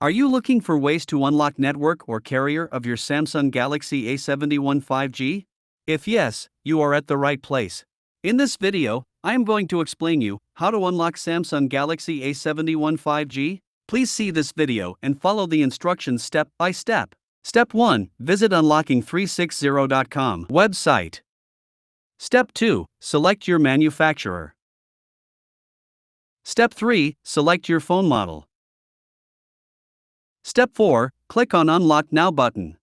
Are you looking for ways to unlock network or carrier of your Samsung Galaxy A71 5G? If yes, you are at the right place. In this video, I am going to explain you how to unlock Samsung Galaxy A71 5G. Please see this video and follow the instructions step by step. Step 1. Visit unlocking360.com website. Step 2. Select your manufacturer. Step 3. Select your phone model. Step 4. Click on Unlock Now button.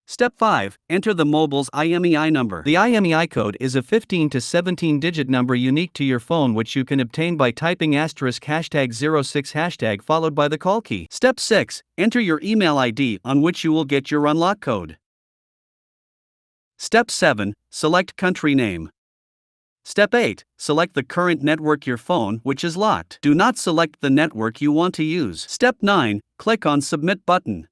Step 5. Enter the mobile's IMEI number. The IMEI code is a 15 to 17-digit number unique to your phone, which you can obtain by typing *#06# followed by the call key. Step 6. Enter your email ID on which you will get your unlock code. Step 7. Select country name. Step 8. Select the current network your phone which is locked. Do not select the network you want to use. Step 9. Click on Submit button.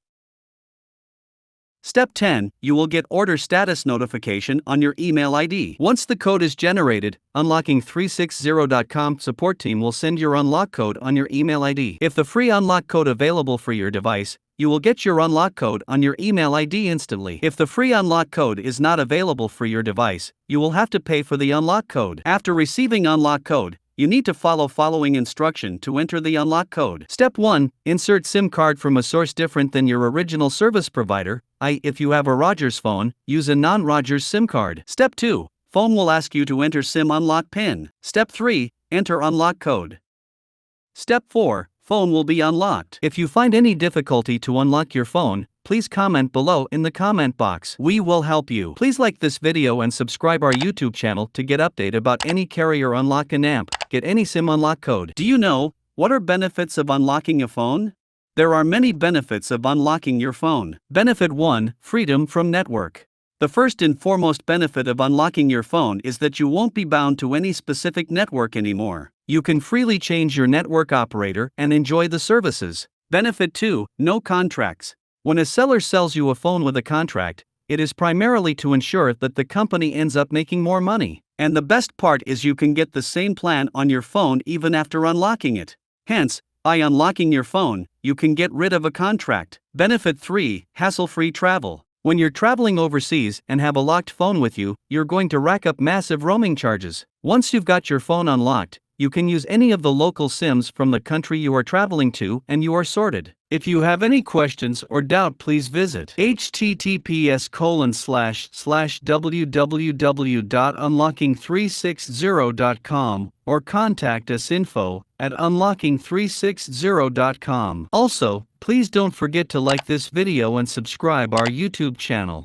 Step 10. You will get order status notification on your email ID. Once the code is generated, Unlocking360.com support team will send your unlock code on your email ID. If the free unlock code available for your device, you will get your unlock code on your email ID instantly. If the free unlock code is not available for your device, you will have to pay for the unlock code. After receiving unlock code, you need to follow following instruction to enter the unlock code. Step 1. Insert SIM card from a source different than your original service provider. If you have a Rogers phone, use a non-Rogers SIM card. Step 2. Phone will ask you to enter SIM unlock PIN. Step 3. Enter unlock code. Step 4. Phone will be unlocked. If you find any difficulty to unlock your phone, please comment below in the comment box. We will help you. Please like this video and subscribe our YouTube channel to get update about any carrier unlock and amp. Get any SIM unlock code. Do you know what are benefits of unlocking a phone? There are many benefits of unlocking your phone. Benefit 1. Freedom from network. The first and foremost benefit of unlocking your phone is that you won't be bound to any specific network anymore. You can freely change your network operator and enjoy the services. Benefit 2. No contracts. When a seller sells you a phone with a contract, it is primarily to ensure that the company ends up making more money. And the best part is you can get the same plan on your phone even after unlocking it. Hence, by unlocking your phone, you can get rid of a contract. Benefit 3. Hassle-free travel. When you're traveling overseas and have a locked phone with you, you're going to rack up massive roaming charges. Once you've got your phone unlocked, you can use any of the local SIMs from the country you are traveling to and you are sorted. If you have any questions or doubt, please visit https://www.unlocking360.com or contact us info@unlocking360.com. Also, please don't forget to like this video and subscribe our YouTube channel.